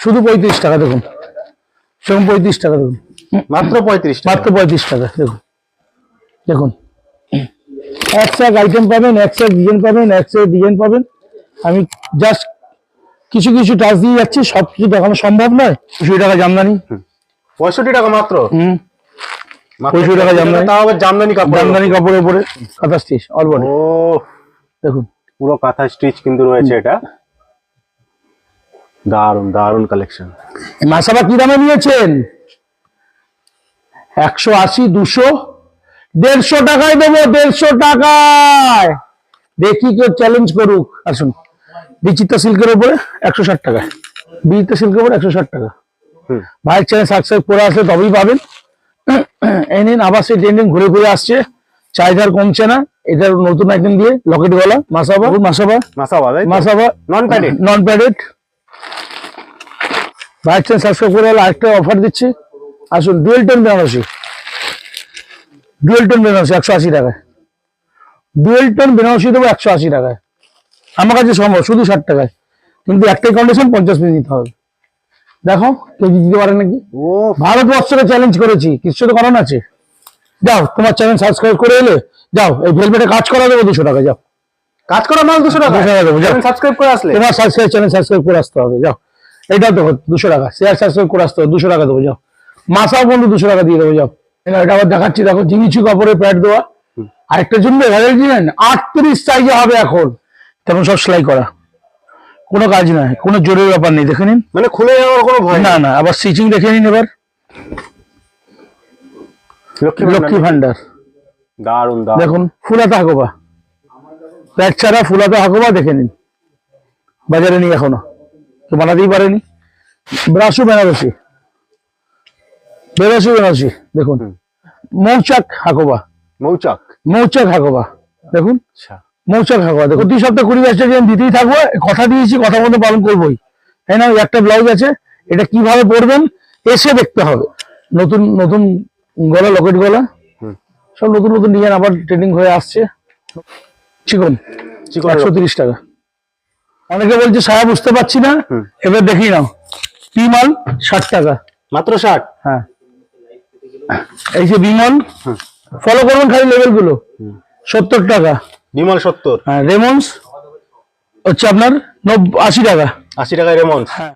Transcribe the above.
শুধু 35 টাকা দেখুন, সেরকম 35 টাকা দেখুন, মাত্র 35 টাকা, মাত্র 35 টাকা দেখুন। দেখুন একশো এক আইটেম পাবেন, একশো এক ডিজাইন পাবেন, একশো এক ডিজাইন পাবেন। আমি জাস্ট কিছু কিছু টাচ দিয়ে যাচ্ছি, সব কিছু দেখানো সম্ভব নয়। 65 টাকা জামদানি, 65 টাকা মাত্র। 65 টাকা জামদানি, তাও আবার জামদানি কাপড়, জামদানি কাপড়ের উপরে কাঁথা স্টিচ অল বডি। ও দেখুন পুরো কাঁথা স্টিচ কিন্তু রয়েছে এটা। দারুন দারুন কালেকশন। মাসাবা কি দামে নিয়েছেন? 180, 200, 150 টাকায় দেবো, 150 টাকায়। দেখি কেউ চ্যালেঞ্জ করুক। আসুন, বিচিত্রা সিল্কের উপরে 160 টাকা, বিচিত্রা সিল্কের উপরে 160 টাকা। ভাইয়ের চ্যানেল সাবস্ক্রাইব করে আসলে তবেই পাবেন। এই নিন, আবার সেই ট্রেন্ডিং ঘুরে ঘুরে আসছে, চাহিদার কমছে না। এটার নতুন আইটেম দিয়ে লকেট গলা Masaba, Masaba Masaba non padded, non padded. ভাইয়ের চ্যানেল সাবস্ক্রাইব করে আরেকটা অফার দিচ্ছি। আসুন, dual tone Banarasi, dual tone Banarasi 180 টাকায়, ডুয়েল টোন বেনারসি দেবো 180 টাকায়। আমার কাছে সম্ভব শুধু 60 টাকায়, কিন্তু একটাই কন্ডিশন, 50 পিস নিতে হবে। দেখো কেউ দিতে পারে নাকি? ও ভারতবর্ষকে চ্যালেঞ্জ করেছি, কিছু তো কারণ আছে। যাও, তোমার চ্যানেল সাবস্ক্রাইব করে এলে যাও, এই ভেলভেটে কাজ করা দেবো 200 টাকা। যাও, কাজ করা মাল 200 টাকা 200 টাকা দেবো, যাও। সাবস্ক্রাইব করে আসলে তোমার চ্যানেল সাবস্ক্রাইব করে আসতে হবে। যাও, এইটা দেখো 200 টাকা, শেয়ার সাবস্ক্রাইব করে আসতে হবে, 200 টাকা দেবো। যাও, মাসাও বন্ধু 200 টাকা দিয়ে দেবো। যাও, এটা আবার দেখাচ্ছি, দেখো জিনিসু কাপড়ের প্যাড দেওয়া। আরেকটা জন্য 38 সাইজে হবে এখন, তেমন সব সেলাই করা, কোনো কাজ নয়, কোনো জোরের ব্যাপার নেই। দেখে নিন, মানে খুলে যাওয়ার কোনো ভয় না না। আবার স্টিচিং দেখে নিন এবার, লক্ষ্মী ভান্ডার। দারুন দারুন দেখুন ফুলাতা হাকোবা, প্যাড ছাড়া ফুলাতা হাকোবা দেখে নিন। বাজারে নেই এখনো, তো বানাতেই পারেনি। ব্রাশু বেনারসি, বেনারসি বেনারসি দেখুন। মৌচাক হাকোবা, মৌচাক, মৌচাক হাকোবা দেখুন, আচ্ছা মৌচাক হাকোবা দেখুন। 2 সপ্তাহ 20 আসছে যে দিতেই থাকবো, কথা দিয়েছি, কথা মতো পালন করবোই, তাই না? একটা ব্লাউজ আছে, এটা কিভাবে পরবেন এসে দেখতে হবে। নতুন নতুন গলা, লকেট গলা, সব নতুন নতুন ডিজাইন আবার ট্রেন্ডিং হয়ে আসছে। চিকন, 130 টাকা। অনেকে বলছে সায়া বুঝতে পারছি না, এবার দেখি নাও। বিমল 60 টাকা, মাত্র 60। হ্যাঁ এই যে বিমল, ফলো করবেন খালি লেভেল গুলো। 70 টাকা বিমল 70, হ্যাঁ। রেমন্স হচ্ছে আপনার 80 টাকা, 80 টাকায় রেমন্স। হ্যাঁ।